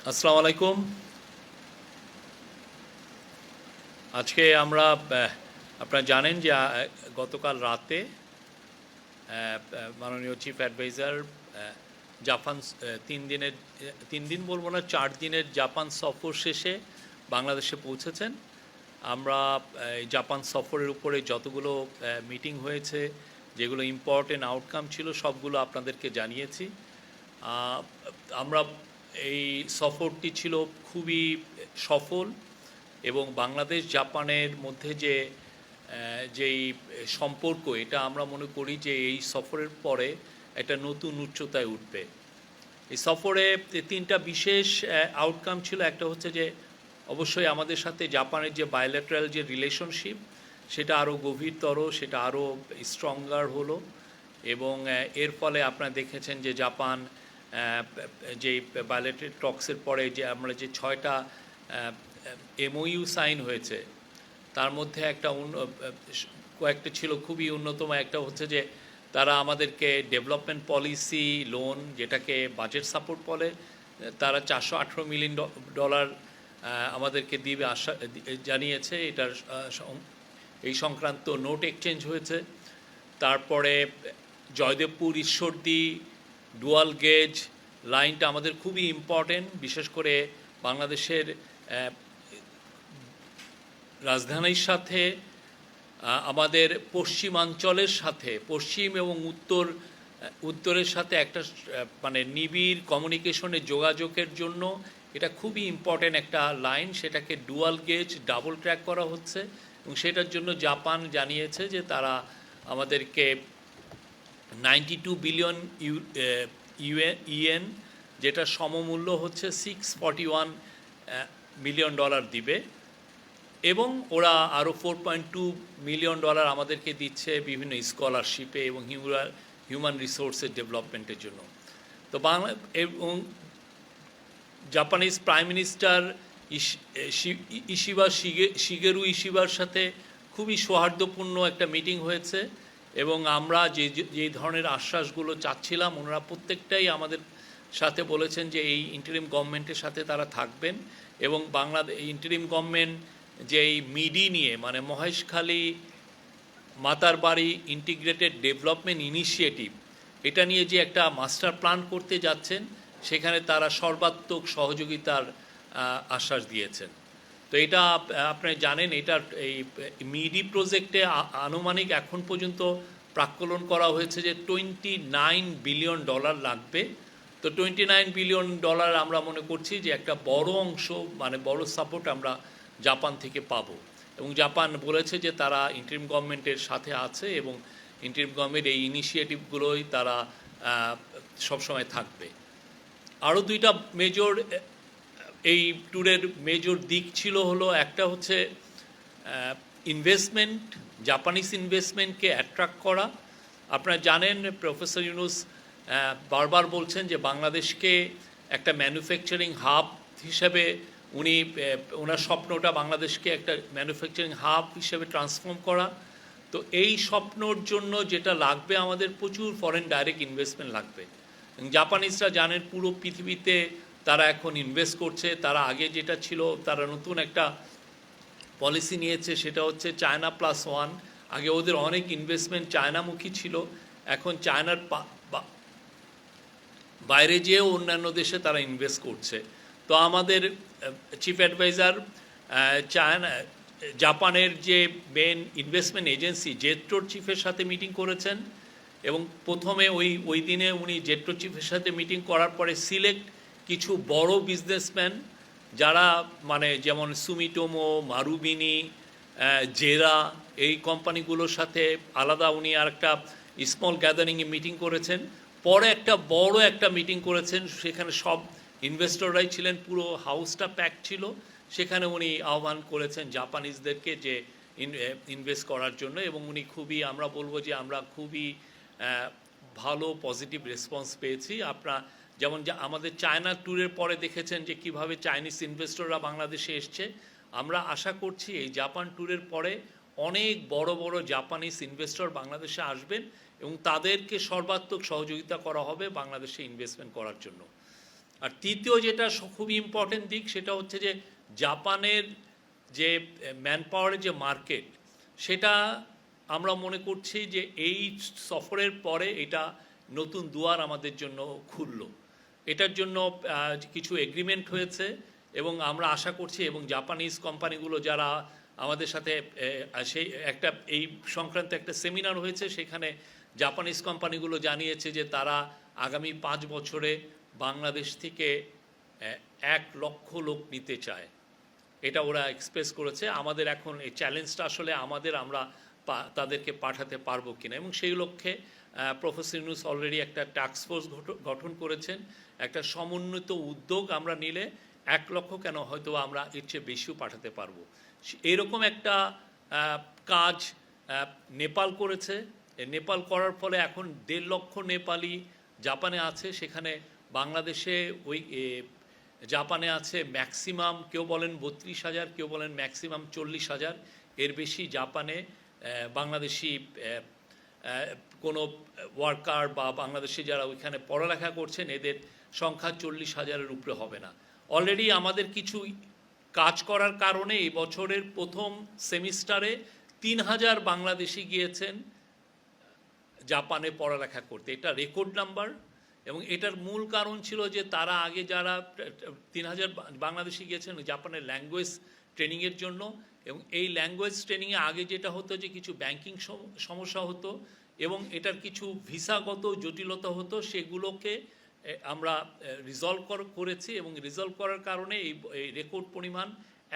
আসসালামু আলাইকুম। আজকে আমরা আপনারা জানেন যে গতকাল রাতে মাননীয় চিফ অ্যাডভাইজার জাপান 3 দিনের 3 দিন বলবো না, 4 দিনের জাপান সফর শেষে বাংলাদেশে পৌঁছেছেন। আমরা এই জাপান সফরের উপরে যতগুলো মিটিং হয়েছে, যেগুলো ইম্পর্টেন্ট আউটকাম ছিল, সবগুলো আপনাদেরকে জানিয়েছি। আমরা এই সফরটি ছিল খুবই সফল এবং বাংলাদেশ জাপানের মধ্যে যেই সম্পর্ক, এটা আমরা মনে করি যে এই সফরের পরে একটা নতুন উচ্চতায় উঠবে। এই সফরে 3টা বিশেষ আউটকাম ছিল। একটা হচ্ছে যে অবশ্যই আমাদের সাথে জাপানের যে বায়োল্যাটারাল যে রিলেশনশিপ, সেটা আরও গভীরতর, সেটা আরও স্ট্রঙ্গার হলো। এবং এর ফলে আপনারা দেখেছেন যে জাপান যেই বায়োল্যাটারাল টক্সের পরে যে আমরা যে 6টা এমওইউ সাইন হয়েছে, তার মধ্যে কয়েকটা ছিল খুবই অন্যতম। একটা হচ্ছে যে তারা আমাদেরকে ডেভেলপমেন্ট পলিসি লোন, যেটাকে বাজেট সাপোর্ট বলে, তারা $418 মিলিয়ন আমাদেরকে দিবে জানিয়েছে। এটার এই সংক্রান্ত নোট এক্সচেঞ্জ হয়েছে। তারপরে জয়দেবপুর ঈশ্বরদী ডুয়াল গেজ লাইনটা আমাদের খুবই ইম্পর্টেন্ট, বিশেষ করে বাংলাদেশের রাজধানীর সাথে আমাদের পশ্চিমাঞ্চলের সাথে, পশ্চিম এবং উত্তরের সাথে একটা মানে নিবিড় কমিউনিকেশনের যোগাযোগের জন্য এটা খুবই ইম্পর্টেন্ট একটা লাইন। সেটাকে ডুয়াল গেজ ডাবল ট্র্যাক করা হচ্ছে এবং সেটার জন্য জাপান জানিয়েছে যে তারা আমাদেরকে 92 বিলিয়ন ইয়েন, যেটা সমমূল্য হচ্ছে $641 মিলিয়ন দিবে। এবং ওরা আরও $4.2 মিলিয়ন আমাদেরকে দিচ্ছে বিভিন্ন স্কলারশিপে এবং হিউম্যান রিসোর্সের ডেভেলপমেন্টের জন্য। তো এবং জাপানিজ প্রাইম মিনিস্টার শিগেরু ইশিবার সাথে খুবই সৌহার্দ্যপূর্ণ একটা মিটিং হয়েছে এবং আমরা যে ধরনের আশ্বাসগুলো চাচ্ছিলাম, ওনারা প্রত্যেকটাই আমাদের সাথে বলেছেন যে এই ইন্টারিম গভর্নমেন্টের সাথে তারা থাকবেন। এবং বাংলাদেশ ইন্টারিম গভর্নমেন্ট যে এই মিডি নিয়ে, মানে Maheshkhali Matarbari integrated development initiative, এটা নিয়ে যে একটা মাস্টার প্ল্যান করতে যাচ্ছেন, সেখানে তারা সর্বাত্মক সহযোগিতার আশ্বাস দিয়েছেন। তো এটা আপনি জানেন, এটার এই মিডি প্রজেক্টে আনুমানিক এখন পর্যন্ত প্রাক্কলন করা হয়েছে যে $29 বিলিয়ন লাগবে। তো $29 বিলিয়ন আমরা মনে করছি যে একটা বড় অংশ, মানে বড় সাপোর্ট আমরা জাপান থেকে পাবো। এবং জাপান বলেছে যে তারা ইন্টারিম গভর্নমেন্টের সাথে আছে এবং ইন্টারিম গভর্নমেন্ট এই ইনিশিয়েটিভগুলোই তারা সবসময় থাকবে। আরও 2টা মেজর এই ট্যুরের মেজর দিক ছিল, হলো একটা হচ্ছে ইনভেস্টমেন্ট, জাপানিজ ইনভেস্টমেন্টকে অ্যাট্রাক্ট করা। আপনারা জানেন প্রফেসর ইউনুস বারবার বলছেন যে বাংলাদেশকে একটা ম্যানুফ্যাকচারিং হাব হিসেবে ওনার স্বপ্নটা বাংলাদেশকে একটা ম্যানুফ্যাকচারিং হাব হিসেবে ট্রান্সফর্ম করা। তো এই স্বপ্নর জন্য যেটা লাগবে, আমাদের প্রচুর ফরেন ডাইরেক্ট ইনভেস্টমেন্ট লাগবে। জাপানিজরা জানেন পুরো পৃথিবীতে তারা এখন ইনভেস্ট করছে। তারা আগে যেটা ছিল, তারা নতুন একটা পলিসি নিয়েছে, সেটা হচ্ছে চায়না প্লাস ওয়ান। আগে ওদের অনেক ইনভেস্টমেন্ট চায়নামুখী ছিল, এখন চায়নার বাইরে যেয়েও অন্যান্য দেশে তারা ইনভেস্ট করছে। তো আমাদের চিফ অ্যাডভাইজার জাপানের যে মেন ইনভেস্টমেন্ট এজেন্সি জেট্রোর চিফের সাথে মিটিং করেছেন এবং প্রথমে ওই দিনে উনি জেট্রো চিফের সাথে মিটিং করার পরে সিলেক্ট কিছু বড় বিজনেসম্যান, যারা মানে যেমন সুমিটোমো, মারুবিনি, জেরা, এই কোম্পানিগুলোর সাথে আলাদা উনি আর একটা স্মল গ্যাদারিংয়ে মিটিং করেছেন। পরে একটা বড় একটা মিটিং করেছেন, সেখানে সব ইনভেস্টররাই ছিলেন, পুরো হাউসটা প্যাক ছিল। সেখানে উনি আহ্বান করেছেন জাপানিজদেরকে যে ইনভেস্ট করার জন্য। এবং উনি খুবই, আমরা বলবো যে আমরা খুবই ভালো পজিটিভ রেসপন্স পেয়েছি। যেমন আমাদের চায়না ট্যুরের পরে দেখেছেন যে কিভাবে চাইনিজ ইনভেস্টররা বাংলাদেশে এসছে। আমরা আশা করছি এই জাপান ট্যুরের পরে অনেক বড় বড় জাপানিজ ইনভেস্টর বাংলাদেশে আসবেন এবং তাদেরকে সর্বাত্মক সহযোগিতা করা হবে বাংলাদেশে ইনভেস্টমেন্ট করার জন্য। আর তৃতীয় যেটা খুবই ইম্পর্টেন্ট দিক সেটা হচ্ছে যে জাপানের যে ম্যান পাওয়ারের যে মার্কেট, সেটা আমরা মনে করছি যে এই সফরের পরে এটা নতুন দুয়ার আমাদের জন্য খুললো। এটার জন্য কিছু এগ্রিমেন্ট হয়েছে এবং আমরা আশা করছি, এবং জাপানিজ কোম্পানিগুলো যারা আমাদের সাথে সেই একটা এই সংক্রান্ত একটা সেমিনার হয়েছে, সেখানে জাপানিজ কোম্পানিগুলো জানিয়েছে যে তারা আগামী 5 বছরে বাংলাদেশ থেকে 1 লক্ষ লোক নিতে চায়। এটা ওরা এক্সপ্রেস করেছে। আমাদের এখন এই চ্যালেঞ্জটা আসলে আমরা তাদেরকে পাঠাতে পারবো কিনা, এবং সেই লক্ষ্যে প্রফেসর ইউনূস অলরেডি একটা টাস্ক ফোর্স গঠন করেছেন। একটা সমন্বিত উদ্যোগ আমরা নিলে 1 লক্ষ কেন, হয়তো আমরা এর চেয়ে বেশিও পাঠাতে পারবো। এরকম একটা কাজ নেপাল করেছে। নেপাল করার ফলে এখন 1.5 লক্ষ নেপালি জাপানে আছে। সেখানে বাংলাদেশে ওই জাপানে আছে ম্যাক্সিমাম, কেউ বলেন 32,000, কেউ বলেন ম্যাক্সিমাম 40,000। এর বেশি জাপানে বাংলাদেশি কোনো ওয়ার্কার বা বাংলাদেশি যারা ওইখানে পড়ালেখা করছেন, এদের সংখ্যা 40,000-এর উপরে হবে না। অলরেডি আমাদের কিছু কাজ করার কারণে এই বছরের প্রথম সেমিস্টারে 3,000 বাংলাদেশি গিয়েছেন জাপানে পড়ালেখা করতে। এটা রেকর্ড নাম্বার। এবং এটার মূল কারণ ছিল যে তারা আগে যারা 3,000 বাংলাদেশি গিয়েছেন জাপানের ল্যাঙ্গুয়েজ ট্রেনিংয়ের জন্য, এবং এই ল্যাঙ্গুয়েজ ট্রেনিংয়ে আগে যেটা হতো যে কিছু ব্যাংকিং সমস্যা হতো এবং এটার কিছু ভিসাগত জটিলতা হতো, সেগুলোকে আমরা রিজলভ করেছি। এবং রিজলভ করার কারণে এই রেকর্ড পরিমাণ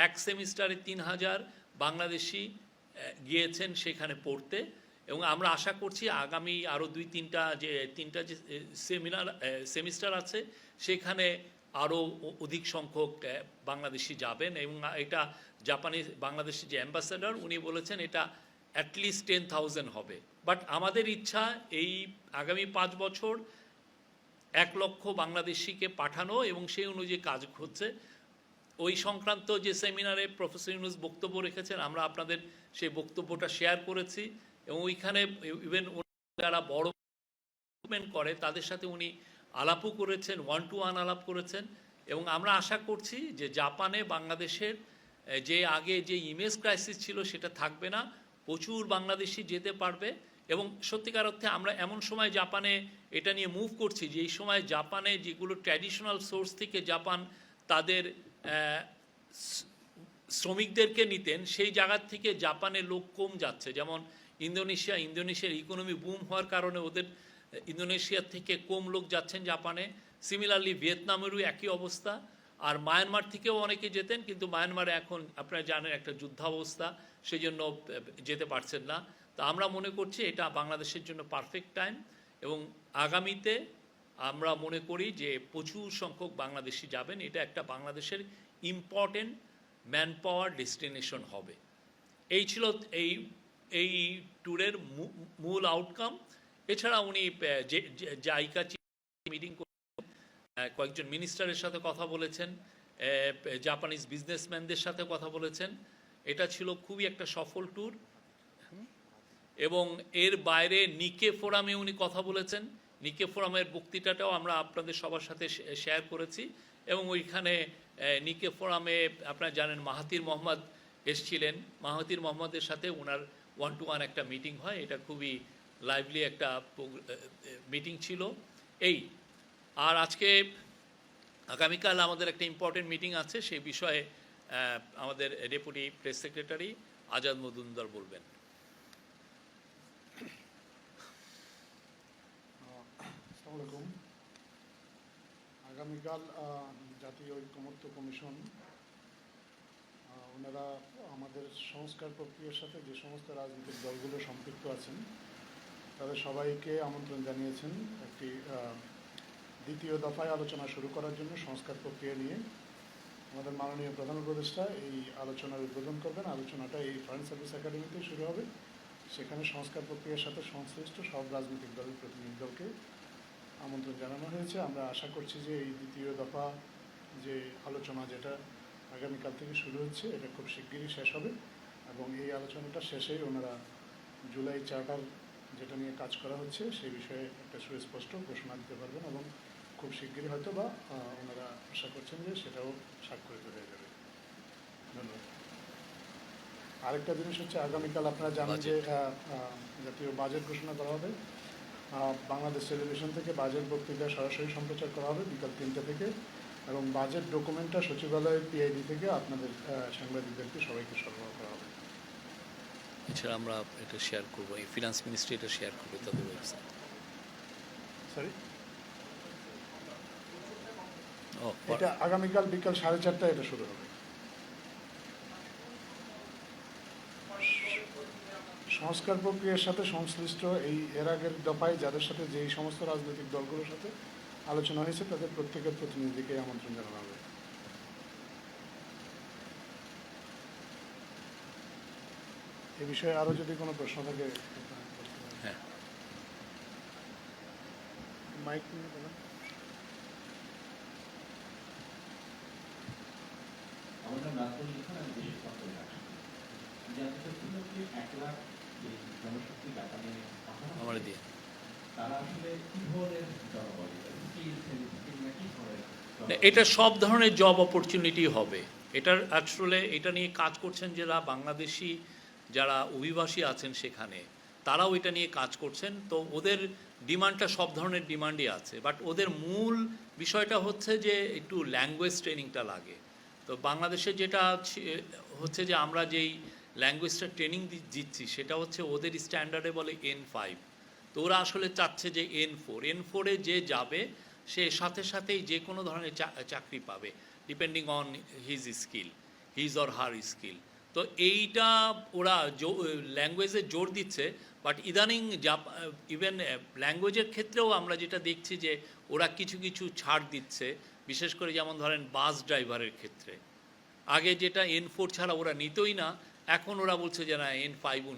1 সেমিস্টারে 3,000 বাংলাদেশি গিয়েছেন সেখানে পড়তে। এবং আমরা আশা করছি আগামী আরও 2-3টা যে সেমিস্টার আছে, সেখানে আরও অধিক সংখ্যক বাংলাদেশি যাবেন। এবং এটা বাংলাদেশের যে অ্যাম্বাসেডর উনি বলেছেন এটা অ্যাটলিস্ট 10,000 হবে। বাট আমাদের ইচ্ছা এই আগামী 5 বছর 1 লক্ষ বাংলাদেশিকে পাঠানো, এবং সেই অনুযায়ী কাজ হচ্ছে। ওই সংক্রান্ত যে সেমিনারে প্রফেসর ইউনূস বক্তব্য রেখেছেন, আমরা আপনাদের সেই বক্তব্যটা শেয়ার করেছি। এবং ওইখানে ইভেন যারা বড় করে তাদের সাথে উনি আলাপও করেছেন, 1-to-1 আলাপ করেছেন। এবং আমরা আশা করছি যে জাপানে বাংলাদেশের যে আগে যে ইমেজ ক্রাইসিস ছিল সেটা থাকবে না, প্রচুর বাংলাদেশি যেতে পারবে। এবং সত্যিকার অর্থে আমরা এমন সময় জাপানে এটা নিয়ে মুভ করছি যে এই সময় জাপানে যেগুলো ট্র্যাডিশনাল সোর্স থেকে জাপান তাদের শ্রমিকদেরকে নিতেন, সেই জায়গার থেকে জাপানে লোক কম যাচ্ছে। যেমন ইন্দোনেশিয়ার ইকোনমি বুম হওয়ার কারণে ওদের ইন্দোনেশিয়ার থেকে কম লোক যাচ্ছেন জাপানে। সিমিলারলি ভিয়েতনামেরও একই অবস্থা। আর মায়ানমার থেকেও অনেকে যেতেন, কিন্তু মায়ানমারে এখন আপনারা জানেন একটা যুদ্ধাবস্থা, সেই জন্য যেতে পারছেন না। তো আমরা মনে করছি এটা বাংলাদেশের জন্য পারফেক্ট টাইম। এবং আগামীতে আমরা মনে করি যে প্রচুর সংখ্যক বাংলাদেশি যাবেন। এটা একটা বাংলাদেশের ইম্পর্টেন্ট ম্যান পাওয়ার ডেস্টিনেশন হবে। এই ছিল এই ট্যুরের মূল আউটকাম। এছাড়া উনি জাইকা মিটিং কয়েকজন মিনিস্টারের সাথে কথা বলেছেন, জাপানিজ বিজনেসম্যানদের সাথে কথা বলেছেন। এটা ছিল খুবই একটা সফল ট্যুর। এবং এর বাইরে নিকে ফোরামে উনি কথা বলেছেন। নিকে ফোরামের বক্তৃতাটাও আমরা আপনাদের সবার সাথে শেয়ার করেছি। এবং ওইখানে নিকে ফোরামে আপনারা জানেন মাহাতির মোহাম্মদ এসছিলেন। মাহাতির মোহাম্মদের সাথে ওনার 1-to-1 একটা মিটিং হয়। এটা খুবই লাইভলি একটা মিটিং ছিল। আর আগামীকাল আমাদের একটা ইম্পর্টেন্ট মিটিং আছে, সেই বিষয়ে আমাদের deputy press secretary Azad Majumdar বলবেন। আসসালামু আলাইকুম। আগামীকাল জাতীয় ঐকমত্য কমিশন ওনারা আমাদের সংস্কার প্রক্রিয়ার সাথে যে সমস্ত রাজনৈতিক দলগুলো সম্পৃক্ত আছেন তাদের সবাইকে আমন্ত্রণ জানিয়েছেন একটি দ্বিতীয় দফায় আলোচনা শুরু করার জন্য সংস্কার প্রক্রিয়া নিয়ে। আমাদের মাননীয় প্রধান উপদেষ্টা এই আলোচনার উদ্বোধন করবেন। আলোচনাটা এই ফরেন সার্ভিস একাডেমিতে শুরু হবে। সেখানে সংস্কার প্রক্রিয়ার সাথে সংশ্লিষ্ট সব রাজনৈতিক দলের প্রতিনিধি দলকে আমন্ত্রণ জানানো হয়েছে। আমরা আশা করছি যে এই দ্বিতীয় দফা যে আলোচনা, যেটা আগামীকাল থেকে শুরু হচ্ছে, এটা খুব শিগগিরই শেষ হবে। এবং এই আলোচনাটা শেষেই ওনারা জুলাই চার্টার যেটা নিয়ে কাজ করা হচ্ছে সেই বিষয়ে একটা সুস্পষ্ট ঘোষণা দিতে পারবেন এবং খুব খুব শিগগিরই হয়তো বা ওনারা আশা করছেন যে সেটাও স্বাক্ষরিত হয়ে যাবে। ধন্যবাদ। আরেকটা জিনিস হচ্ছে আগামীকাল আপনারা জানেন যে জাতীয় বাজেট ঘোষণা করা হবে। বাংলাদেশ টেলিভিশন থেকে বাজেট বক্তৃতা সরাসরি সম্প্রচার করা হবে বিকাল 3টে থেকে, এবং বাজেট ডকুমেন্টটা সচিবালয়ের পিআইডি থেকে আপনাদের সাংবাদিকদেরকে সবাইকে সরবরাহ করা হবে। এছাড়া আমরা এটা শেয়ার করবো, এই ফিনান্স মিনিস্ট্রি এটা শেয়ার করবে তাদের ওয়েবসাইট। সরি, ও এটা আগামীকাল বিকাল 4:30টায় এটা শুরু হবে। সংস্কার প্রক্রিয়ার সাথে সংশ্লিষ্ট এর আগের দফায় যাদের সাথে যেই সমস্ত রাজনৈতিক দলগুলোর সাথে আলোচনা হয়েছে তাদের প্রত্যেকের প্রতিনিধিকে আমন্ত্রণ জানানো হবে। এ বিষয়ে আরও যদি কোনো প্রশ্ন থাকে। হ্যাঁ, মাইক নিয়ে বলেন। আমাদের রাজনীতি লিখন আমি বেশি সফল রাখছি জাতীয় 1 লাখ এই জনশক্তি ব্যাপারে আমার দিয়ে তারা আসলে কি ধরনের জনবল কি ধরনের এটা সব ধরনের জব অপরচুনিটি হবে। এটার আসলে এটা নিয়ে কাজ করছেন যারা বাংলাদেশি, যারা অভিবাসী আছেন সেখানে, তারাও এটা নিয়ে কাজ করছেন। তো ওদের ডিমান্ডটা সব ধরনের ডিমান্ডই আছে, বাট ওদের মূল বিষয়টা হচ্ছে যে একটু ল্যাঙ্গুয়েজ ট্রেনিংটা লাগে। তো বাংলাদেশে যেটা হচ্ছে যে আমরা যেই ল্যাঙ্গুয়েজটা ট্রেনিং দিচ্ছি সেটা হচ্ছে ওদের স্ট্যান্ডার্ডে বলে N5। তো ওরা আসলে চাচ্ছে যে N4 যে যাবে সে সাথে সাথেই যে কোনো ধরনের চাকরি পাবে, depending on his or her skill. তো এইটা ওরা ল্যাঙ্গুয়েজে জোর দিচ্ছে, বাট ইদানিং ইভেন ল্যাঙ্গুয়েজের ক্ষেত্রেও আমরা যেটা দেখছি যে ওরা কিছু কিছু ছাড় দিচ্ছে, বিশেষ করে যেমন ধরেন বাস ড্রাইভারের ক্ষেত্রে। আগে যেটা N4 ছাড়া ওরা নিতই না, এখন ওরা বলছে যে না N5ও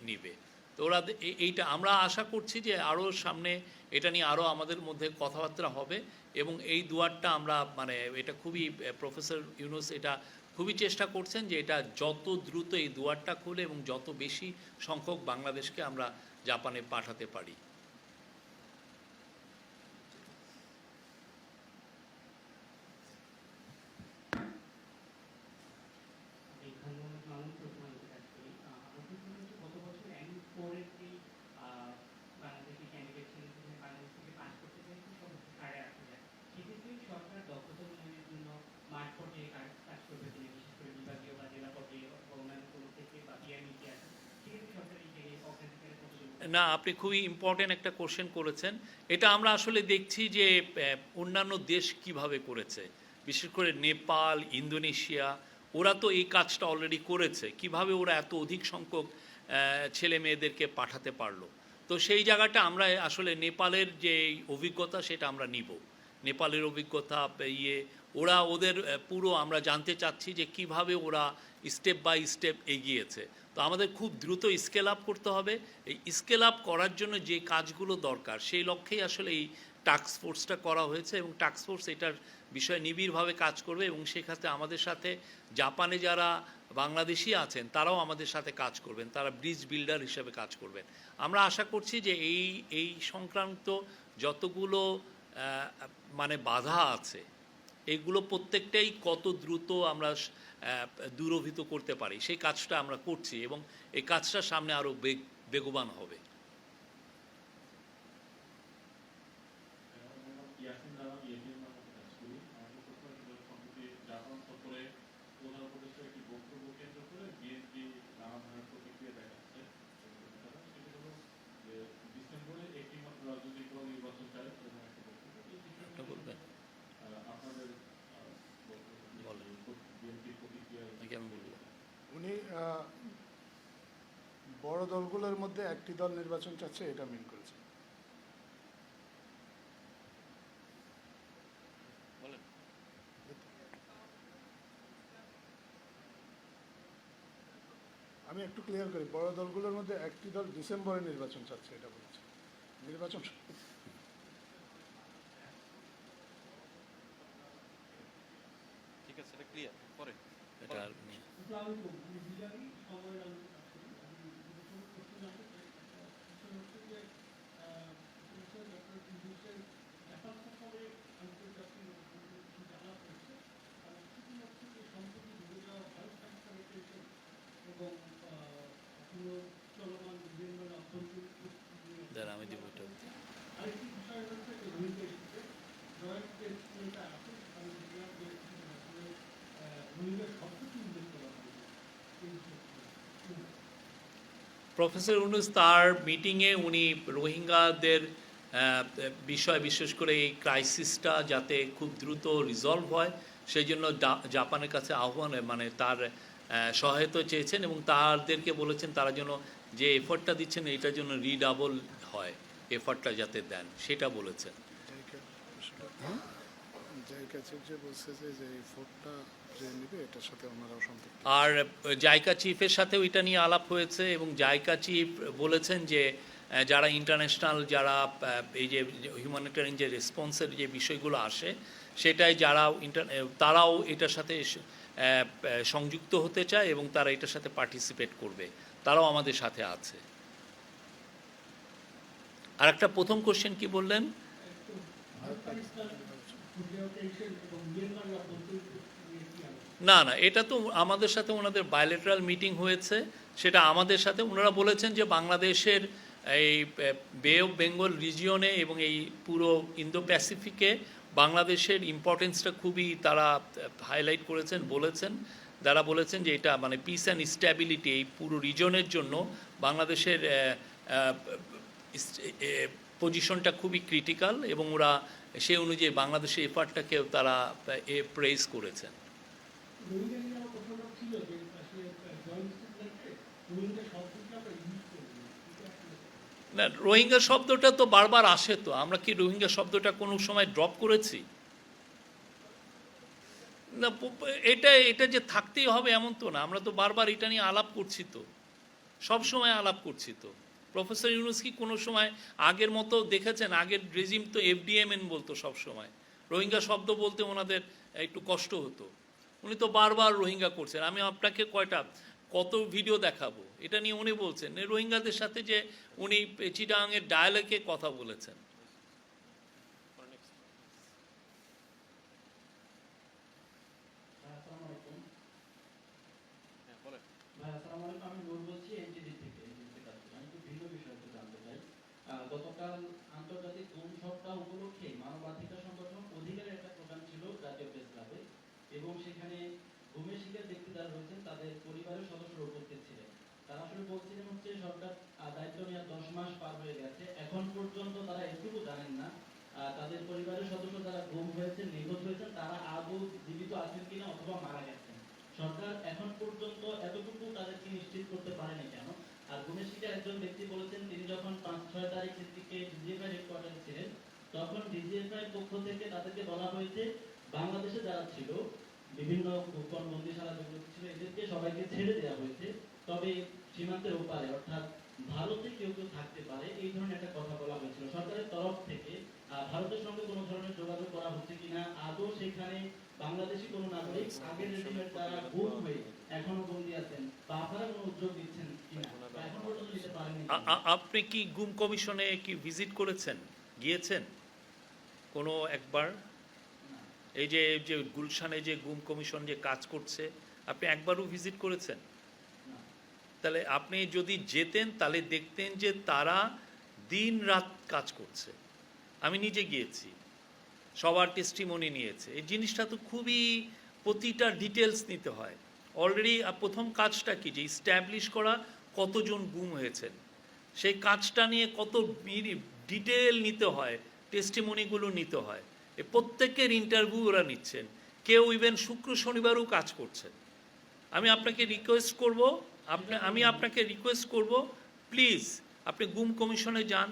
নিবে। তো ওরা এইটা আমরা আশা করছি যে আরও সামনে এটা নিয়ে আরও আমাদের মধ্যে কথাবার্তা হবে, এবং এই দুয়ারটা আমরা মানে এটা খুবই প্রফেসর ইউনুস এটা খুবই চেষ্টা করছেন যে এটা যত দ্রুত এই দুয়ারটা খুলে এবং যত বেশি সংখ্যক বাংলাদেশকে আমরা জাপানে পাঠাতে পারি। না, আপনি খুবই ইম্পর্টেন্ট একটা কোশ্চেন করেছেন। এটা আমরা আসলে দেখছি যে অন্যান্য দেশ কিভাবে করেছে, বিশেষ করে নেপাল, ইন্দোনেশিয়া, ওরা তো এই কাজটা অলরেডি করেছে। কিভাবে ওরা এত অধিক সংখ্যক ছেলে মেয়েদেরকে পাঠাতে পারলো। তো সেই জায়গাটা আমরা আসলে নেপালের যে অভিজ্ঞতা সেটা আমরা নিব। নেপালের অভিজ্ঞতা ওরা ওদের পুরো আমরা জানতে চাচ্ছি যে কিভাবে ওরা স্টেপ বাই স্টেপ এগিয়েছে। তো আমাদের খুব দ্রুত স্কেল আপ করতে হবে। এই স্কেল আপ করার জন্য যে কাজগুলো দরকার সেই লক্ষ্যেই আসলে এই টাস্ক ফোর্সটা করা হয়েছে, এবং টাস্ক ফোর্স এটার বিষয়ে নিবিড়ভাবে কাজ করবে, এবং সেক্ষেত্রে আমাদের সাথে জাপানে যারা বাংলাদেশি আছেন তারাও আমাদের সাথে কাজ করবেন, তারা ব্রিজ বিল্ডার হিসেবে কাজ করবেন। আমরা আশা করছি যে এই সংক্রান্ত যতগুলো মানে বাধা আছে এগুলো প্রত্যেকটাই কত দ্রুত আমরা দূরীভূত করতে পারি সেই কাজটা আমরা করছি, এবং এই কাজটা সামনে আরও বেগবান হবে। উনি বড় দলগুলোর মধ্যে একটি দল নির্বাচন চাচ্ছে এটা মিন করেছে। আমি একটু ক্লিয়ার করি, বড় দলগুলোর মধ্যে একটি দল ডিসেম্বরে নির্বাচন চাচ্ছে এটা বলেছে। নির্বাচন ঠিক আছে, এটা ক্লিয়ার পরে এটা দাঁড়া, আমি দিব এটা। প্রফেসর ইউনূস তার মিটিংয়ে উনি রোহিঙ্গাদের বিষয়, বিশেষ করে এই ক্রাইসিসটা যাতে খুব দ্রুত রিজলভ হয় সেই জন্য জাপানের কাছে আহ্বান, মানে তার সহায়তা চেয়েছেন এবং তাদেরকে বলেছেন তারা যেন যে এফর্টটা দিচ্ছেন এটার জন্য রিডাবল হয়, এফর্টটা যাতে দেন সেটা বলেছেন। আর জাইকা চিফের সাথেও এটা নিয়ে আলাপ হয়েছে এবং জাইকা চিফ বলেছেন যে যারা ইন্টারন্যাশনাল, যারা এই যে হিউম্যানিটেরিয়ান যে রেসপন্সের যে বিষয়গুলো আসে সেটাই যারা তারাও এটার সাথে সংযুক্ত হতে চায় এবং তারা এটার সাথে পার্টিসিপেট করবে, তারাও আমাদের সাথে আছে। আর একটা প্রথম কোশ্চেন কি বললেন? না না, এটা তো আমাদের সাথে ওনাদের বায়োলেটারাল মিটিং হয়েছে, সেটা আমাদের সাথে ওনারা বলেছেন যে বাংলাদেশের এই বে অফ বেঙ্গল রিজিয়নে এবং এই পুরো ইন্দো প্যাসিফিকে বাংলাদেশের ইম্পর্টেন্সটা খুবই তারা হাইলাইট করেছেন, বলেছেন। তারা বলেছেন যে এটা মানে পিস অ্যান্ড স্ট্যাবিলিটি এই পুরো রিজনের জন্য বাংলাদেশের পজিশনটা খুবই ক্রিটিক্যাল এবং ওরা সেই অনুযায়ী বাংলাদেশের এফার্টটাকেও তারা প্রেজ করেছেন। না, রোহিঙ্গা শব্দটা তো বারবার আসে, তো আমরা কি রোহিঙ্গা শব্দটা কোনো সময় ড্রপ করেছি? না, এটা যে থাকতেই হবে এমন তো না, আমরা তো বারবার এটা নিয়ে আলাপ করছি, তো সব সময় আলাপ করছি। তো প্রফেসর ইউনূস কি কোনো সময় আগের মতো দেখেছেন? আগের রেজিম তো FDMN বলতো সব সময়, রোহিঙ্গা শব্দ বলতে ওনাদের একটু কষ্ট হতো। উনি তো বারবার রোহিঙ্গা করছেন। আমি আপনাকে কত ভিডিও দেখাবো এটা নিয়ে। উনি বলছেন রোহিঙ্গাদের সাথে যে উনি চিটাগাংয়ের ডায়ালগে কথা বলেছেন। গতকাল আন্তর্জাতিক গুম সপ্তাহ উপলক্ষে মানবাধিকার সংগঠন অধিকারের একটা প্রোগ্রাম ছিল জাতীয় প্রেস ক্লাবে এবং সেখানে গুমের শিকার ব্যক্তি যারা রয়েছেন তাদের পরিবারের সদস্যরা উপস্থিত ছিলেন। তারা আসলে বলছিলেন হচ্ছে সরকার দায়িত্ব নেওয়ার 10 মাস পার হয়ে গেছে, এখন পর্যন্ত তারা এটুকু জানেন না তাদের পরিবারের সদস্য যারা গুম হয়েছেন, নিখোঁজ হয়েছেন, তারা আদৌ জীবিত আছেন কিনা অথবা মারা গেছেন। সরকার এখন পর্যন্ত এতটুকু তাদেরকে নিশ্চিত করতে পারেনি কেন? আর গুমের শিকার একজন ব্যক্তি বলেছেন তিনি যখন 5-6 তারিখের দিকে ডিজিএফআই হেডকোয়ার্টারে ছিলেন তখন ডিজিএফআই পক্ষ থেকে তাদেরকে বলা হয়েছে বাংলাদেশে যারা ছিল বিভিন্ন গোপন বন্দিশালা যেগুলো ছিল এদেরকে সবাইকে ছেড়ে দেওয়া হয়েছে, তবে সীমান্তের ওপারে অর্থাৎ ভারতে কেউ কেউ থাকতে পারে, এই ধরনের একটা কথা বলা হয়েছিল সরকারের তরফ থেকে। ভারতের সঙ্গে কোনো ধরনের যোগাযোগ করা হচ্ছে কিনা, আদৌ সেখানে বাংলাদেশি কোনো নাগরিক আগের রেজিমের দ্বারা গুম হয়ে এখনো বন্দী আছেন বা আপনারা কোনো উদ্যোগ দিচ্ছেন কিনা, এখন পর্যন্ত দিতে পারেননি। আপনি কি গুম কমিশনে কি ভিজিট করেছেন, গিয়েছেন কোনো একবার? এই যে গুলশানে যে গুম কমিশন যে কাজ করছে আপনি একবারও ভিজিট করেছেন? তাহলে আপনি যদি যেতেন তাহলে দেখতেন যে তারা দিন রাত কাজ করছে। আমি নিজে গিয়েছি, সবার টেস্টিমনি নিয়েছে। এই জিনিসটা তো খুবই প্রতিটা ডিটেলস নিতে হয়। অলরেডি প্রথম কাজটা কি যে ইস্ট্যাবলিশ করা কতজন গুম হয়েছেন, সেই কাজটা নিয়ে কত ডিটেল নিতে হয়, টেস্টিমনিগুলো নিতে হয়। প্রত্যেকের ইন্টারভিউ ওরা নিচ্ছেন, কেউ ইভেন শুক্র শনিবারও কাজ করছেন। আমি আপনাকে রিকোয়েস্ট করব প্লিজ আপনি গুম কমিশনে যান,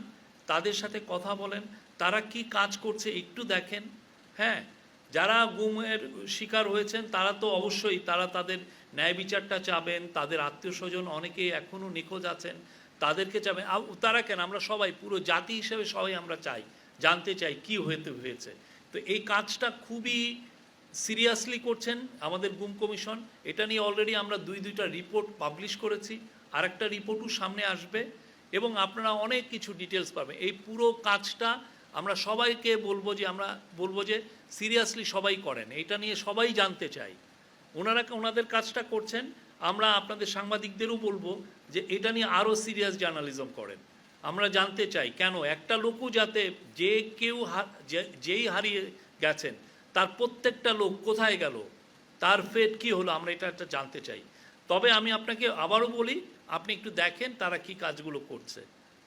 তাদের সাথে কথা বলেন, তারা কি কাজ করছে একটু দেখেন। হ্যাঁ, যারা গুমের শিকার হয়েছেন তারা তো অবশ্যই তারা তাদের ন্যায় বিচারটা চাবেন, তাদের আত্মীয় স্বজন অনেকেই এখনও নিখোঁজ আছেন তাদেরকে চাবেন। তারা কেন, আমরা সবাই পুরো জাতি হিসেবে সবাই আমরা চাই, জানতে চাই কি হয়েছে। তো এই কাজটা খুবই সিরিয়াসলি করছেন আমাদের গুম কমিশন। এটা নিয়ে অলরেডি আমরা দুইটা রিপোর্ট পাবলিশ করেছি, আর একটা রিপোর্টও সামনে আসবে এবং আপনারা অনেক কিছু ডিটেলস পাবেন। এই পুরো কাজটা আমরা সবাইকে বলবো যে সিরিয়াসলি সবাই করেন, এটা নিয়ে সবাই জানতে চাই। ওনারা ওনাদের কাজটা করছেন, আমরা আপনাদের সাংবাদিকদেরও বলবো যে এটা নিয়ে আরও সিরিয়াস জার্নালিজম করেন। আমরা জানতে চাই কেন একটা লোকও যাতে যেই হারিয়ে গেছেন তার প্রত্যেকটা লোক কোথায় গেল, তার ফেট কী হলো, আমরা এটা জানতে চাই। তবে আমি আপনাকে আবারও বলি, আপনি একটু দেখেন তারা কি কাজগুলো করছে,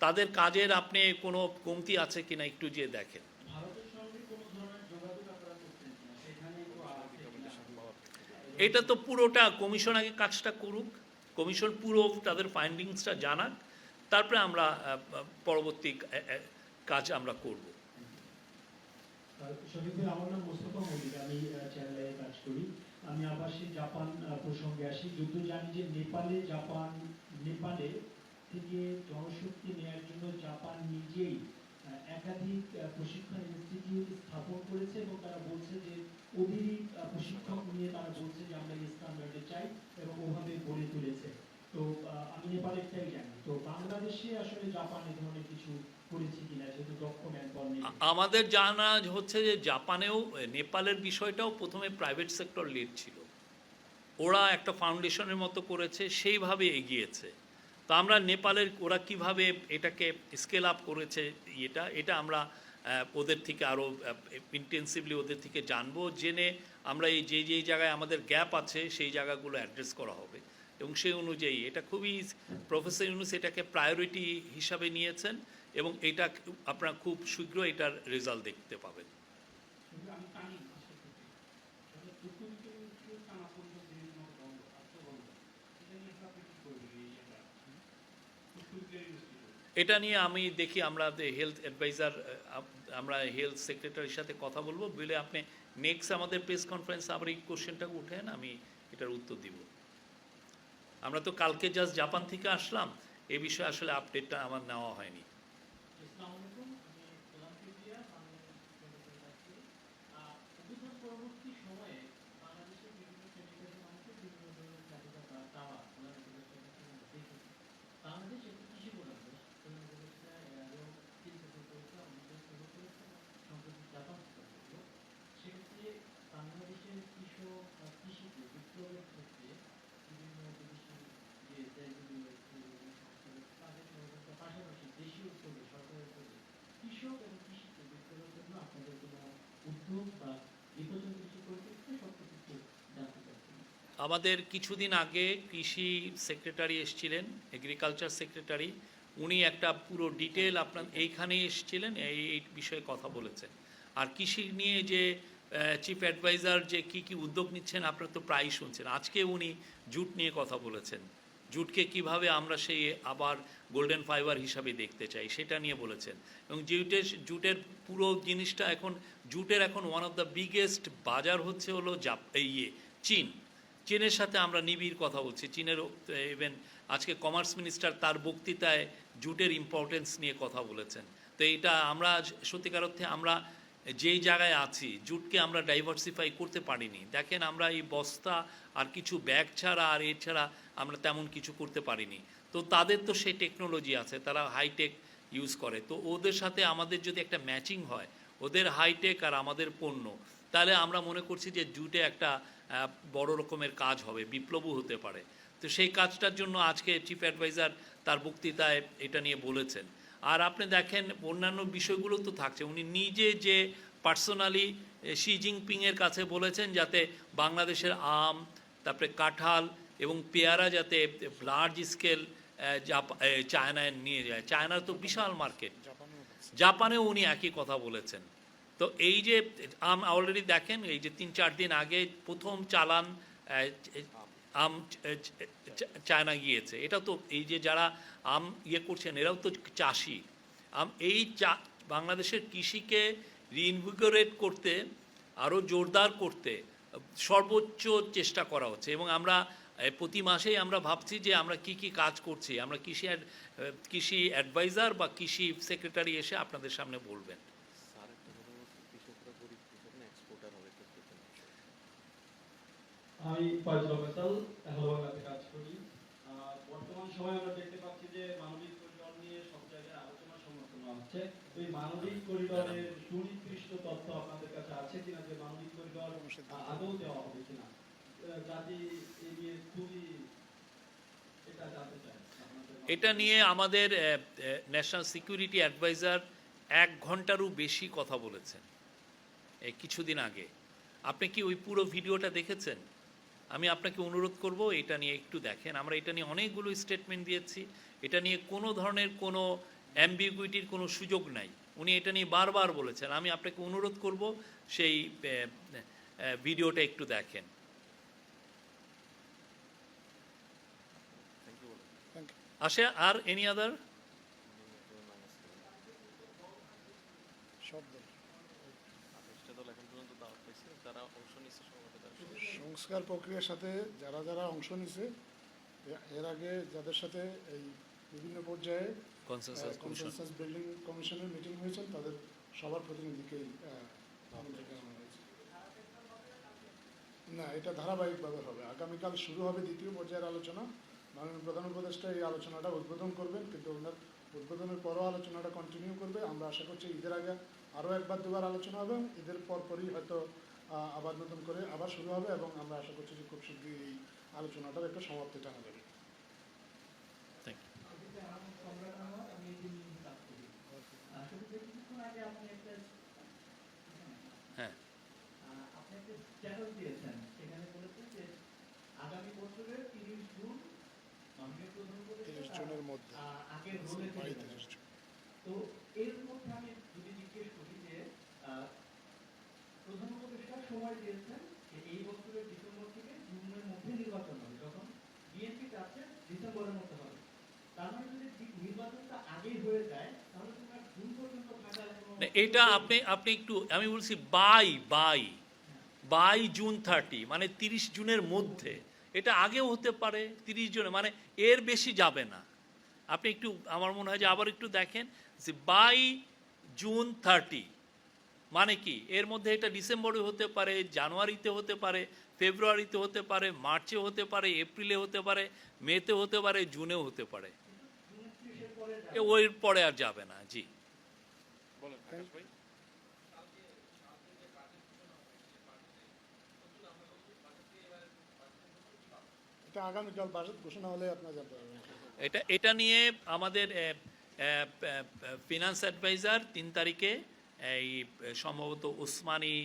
তাদের কাজের আপনি কোনো কমতি আছে কিনা একটু যেয়ে দেখেন। ভারতের সঙ্গে কোনো ধরনের যোগাযোগ আপনারা করছেন কিনা, সেখানে তো আছে কিনা? এটা তো পুরোটা কমিশন আগে কাজটা করুক, কমিশন পুরো তাদের ফাইন্ডিংসটা জানাক, তারপরে আমরা পরবর্তী কাজ আমরা করব। শফিক ভাই, আমার নাম মোস্তফা মল্লিক, আমি চ্যানেলে কাজ করি। আমি আবার সেই জাপান প্রসঙ্গে আসি। যদিও জানি যে নেপালে থেকে জনশক্তি নেওয়ার জন্য জাপান নিজেই একাধিক প্রশিক্ষণ ইনস্টিটিউট স্থাপন করেছে এবং তারা বলছে যে ওদেরই প্রশিক্ষক নিয়ে তারা বলছে যে আমরা এই স্ট্যান্ডার্ডে চাই এবং ওভাবে গড়ে তুলেছে। তো আমি নেপালেরটাই জানি। তো বাংলাদেশে আসলে জাপান এ ধরনের কিছু করেছে কিনা, যেহেতু দক্ষ ম্যানপাওয়ার নেই। আমাদের জানা হচ্ছে যে জাপানেও নেপালের বিষয়টাও প্রথমে প্রাইভেট সেক্টর লিড ছিল, ওরা একটা ফাউন্ডেশনের মতো করেছে, সেইভাবে এগিয়েছে। তো আমরা নেপালের ওরা কিভাবে এটাকে স্কেল আপ করেছে এটা আমরা ওদের থেকে আরও ইন্টেন্সিভলি ওদের থেকে জানবো, জেনে আমরা এই যেই জায়গায় আমাদের গ্যাপ আছে সেই জায়গাগুলো অ্যাড্রেস করা হবে এবং সেই অনুযায়ী এটা খুবই প্রফেসর ইউনূস এটাকে প্রায়োরিটি হিসাবে নিয়েছেন এবং এটা আপনারা খুব শীঘ্র এটার রেজাল্ট দেখতে পাবেন। আমি টানি টুকুরিকে টানা পড়লো বিভিন্ন বন্ধ আত্মবন্ধ, এটা নিয়ে আপনি কি করবেন? এই জায়গা টুকুরিকে এটা নিয়ে আমি দেখি আমরা হেলথ অ্যাডভাইজার আমরা হেলথ সেক্রেটারির সাথে কথা বলবো, বলে আপনি নেক্সট আমাদের প্রেস কনফারেন্সে আবার এই কোশ্চেনটা উঠেন, আমি এটার উত্তর দিব। আমরা তো কালকে জাস্ট জাপান থেকে আসলাম, এ বিষয়ে আসলে আপডেটটা আমার নেওয়া হয়নি। আসসালামু আলাইকুম, আমি গোলাম কিবরিয়া, বাংলাদেশ টেলিভিশন আছি। অভিযান পরবর্তী সময়ে বাংলাদেশের বিভিন্ন শ্রেণীর মানুষের বিভিন্ন ধরনের চাহিদা বা চাওয়া দেখেছি। বাংলাদেশ একটি কৃষি প্রধান দেশ, এবং চিন্তা করেছে আমাদের শুরু করেছে সম্প্রতি জাপান করলো। সেক্ষেত্রে বাংলাদেশের কৃষক বা কৃষিকে বিপ্লবের ক্ষেত্রে বিভিন্ন বিদেশি যে দেশগুলো তাদের সহযোগিতার পাশাপাশি দেশীয় উদ্যোগে সরকারের উদ্যোগে কৃষক এবং কৃষিকে বিপ্লবের জন্য আপনাদের কোনো উদ্যোগ বা নির্বাচন কিছু পরিপ্রেক্ষিতে সবকিছু জানতে চাচ্ছি। আমাদের কিছুদিন আগে কৃষি সেক্রেটারি এসেছিলেন, এগ্রিকালচার সেক্রেটারি, উনি একটা পুরো ডিটেল আপনার এইখানে এসেছিলেন, এই বিষয়ে কথা বলেছেন। আর কৃষি নিয়ে যে চিফ অ্যাডভাইজার যে কি উদ্যোগ নিচ্ছেন আপনারা তো প্রায়ই শুনছেন। আজকে উনি জুট নিয়ে কথা বলেছেন, জুটকে কিভাবে আমরা সেই আবার গোল্ডেন ফাইবার হিসাবে দেখতে চাই সেটা নিয়ে বলেছেন। এবং জুটের পুরো জিনিসটা জুটের এখন ওয়ান অফ দ্য বিগেস্ট বাজার হচ্ছে হলো চীনের সাথে আমরা নিবিড় কথা বলছি। চীনের ইভেন আজকে কমার্স মিনিস্টার তার বক্তৃতায় জুটের ইম্পর্টেন্স নিয়ে কথা বলেছেন। তো এইটা আমরা সত্যিকার অর্থে আমরা যেই জায়গায় আছি জুটকে আমরা ডাইভার্সিফাই করতে পারিনি। দেখেন আমরা এই বস্তা আর কিছু ব্যাগ ছাড়া আর ছাড়া আমরা তেমন কিছু করতে পারিনি। তো তাদের তো সেই টেকনোলজি আছে, তারা হাইটেক ইউজ করে। তো ওদের সাথে আমাদের যদি একটা ম্যাচিং হয়, ওদের হাইটেক আর আমাদের পণ্য, তাহলে আমরা মনে করছি যে জুটে একটা বড় রকমের কাজ হবে, বিপ্লবও হতে পারে। তো সেই কাজটার জন্য আজকে চিফ অ্যাডভাইজার তার বক্তৃতায় এটা নিয়ে বলেছেন। আর আপনি দেখেন অন্যান্য বিষয়গুলো তো থাকছে, উনি নিজে যে পার্সোনালি শি জিনপিংয়ের কাছে বলেছেন যাতে বাংলাদেশের আম, তারপরে কাঁঠাল এবং পেয়ারা যাতে লার্জ স্কেল চায়নায় নিয়ে যায়। চায়নার তো বিশাল মার্কেট, জাপানেও উনি একই কথা বলেছেন। তো এই যে আম অলরেডি দেখেন এই যে 3-4 দিন আগে প্রথম চালান আম চায়না গিয়েছে। এটা তো এই যে যারা আম করছেন এরাও তো চাষি। বাংলাদেশের কৃষিকে রিইনভিগোরেট করতে, আরও জোরদার করতে সর্বোচ্চ চেষ্টা করা হচ্ছে এবং আমরা প্রতি মাসেই আমরা ভাবছি যে আমরা কি কাজ করছি। আমরা কৃষি অ্যাডভাইজার বা কৃষি সেক্রেটারি এসে আপনাদের সামনে বলবেন। আমি ফয়জুল ফয়সাল হ্যালো বাংলাতে কাজ করি। বর্তমান সময়ে আমরা দেখতে পাচ্ছি যে মানবিক কল্যাণ নিয়ে সব জায়গায় আলোচনা সমর্থন শোনা হচ্ছে এই মানবিক করিডরের সুনির্দিষ্ট তথ্য আপনাদের কাছে আছে কিনা, যে মানবিক করিডর আদৌ দেওয়া হবে কিনা? জাতি এই নিয়ে খুবই এটা জানতে চায় আপনাদের এটা নিয়ে আমাদের ন্যাশনাল সিকিউরিটি অ্যাডভাইজার 1 ঘন্টারও বেশি কথা বলেছেন এই কিছুদিন আগে। আপনি কি ওই পুরো ভিডিওটা দেখেছেন? আমি আপনাকে অনুরোধ করব এটা নিয়ে একটু দেখেন। আমরা এটা নিয়ে অনেকগুলো স্টেটমেন্ট দিয়েছি, এটা নিয়ে কোনো ধরনের কোনো অ্যাম্বিগুইটির কোনো সুযোগ নাই। উনি এটা নিয়ে বারবার বলেছেন। আমি আপনাকে অনুরোধ করব সেই ভিডিওটা একটু দেখেন। থ্যাংক ইউ বলে থ্যাংক ইউ। আসে আর এনি আদার? সব দল 28টা দল এখন পর্যন্ত দাওয়াত পাইছে, তারা অংশ নিচ্ছে সম্ভবত তারা সংস্কার প্রক্রিয়ার সাথে যারা যারা অংশ নিছে, এর আগে যাদের সাথে এই বিভিন্ন পর্যায়ে কনসেনসাস কমিশন। কনসেনসাস বিল্ডিং কমিশনের মিটিং হয়েছেন, তাদের সবার প্রতিনিধিকেই আমন্ত্রণ জানানো হয়েছে। না, এটা ধারাবাহিকভাবে হবে। আগামীকাল শুরু হবে 2য় পর্যায়ের আলোচনা। মাননীয় প্রধান উপদেষ্টা এই আলোচনাটা উদ্বোধন করবেন, কিন্তু ওনার উদ্বোধনের পরও আলোচনাটা কন্টিনিউ করবে। আমরা আশা করছি ঈদের আগে আরও 1-2বার আলোচনা হবে, ঈদের পরপরই হয়তো আবার নতুন করে আবার শুরু হবে, এবং আমরা আশা করছি যে খুব শীঘ্রই এই আলোচনাটার একটা সমাপ্তি টানা যাবে। Thank you. এক্ষেত্রে আমার সম্রাট আনোয়ার, আমি এই দিন কাজ করি। আসলে যে কিছুক্ষণ আগে আপনি একটা হ্যাঁ, আপনি একটা স্ট্যাটাস দিয়েছেন, সেখানে বলেছেন যে আগামী বছরের 30 জুন মাননীয় প্রধান 30 জুনের মধ্যে আগের রোলে ফিরে যাবেন। 30 জুন। তো এর মধ্যে আমি যদি জিজ্ঞেস করি যে প্রধান উপদেষ্টা সময় দিয়েছেন যে এই বছরের ডিসেম্বর থেকে জুনের মধ্যে নির্বাচন হবে, যখন বিএনপি চাচ্ছে ডিসেম্বরের মধ্যে হবে। তার মানে যদি নির্বাচনটা আগেই হয়ে যায়, তাহলে তোমার জুন পর্যন্ত থাকার কোনো না, এটা আপনি একটু, আমি বলছি বাই জুন 30, মানে 30 জুনের মধ্যে। এটা আগেও হতে পারে 30 জুনে, মানে এর বেশি যাবে না। আপনি একটু, আমার মনে হয় যে আবার একটু দেখেন যে বাই জুন 30 মানে কি, এর মধ্যে এটা ডিসেম্বরে হতে পারে, জানুয়ারিতে হতে পারে, ফেব্রুয়ারিতে হতে পারে, মার্চে হতে পারে, এপ্রিলে হতে পারে, মেতে হতে পারে, জুনেও হতে পারে। জুনের 30-এর পরে ওই পরে আর যাবে না। জি, বলেন আকাশ ভাই। এটা আগামীকাল বাজেট ঘোষণা হলে আপনারা জানতে পারবেন। এটা নিয়ে আমাদের ফিনান্স অ্যাডভাইজার 3 তারিখে এই সম্ভবত ওসমানী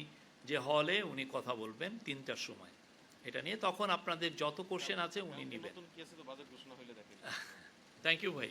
যে হলে উনি কথা বলবেন 3টার সময় এটা নিয়ে। তখন আপনাদের যত কোশ্চেন আছে উনি নেবেন। নতুন কি আছে তো বাজেট ঘোষণা হইলে দেখেন। থ্যাংক ইউ ভাই।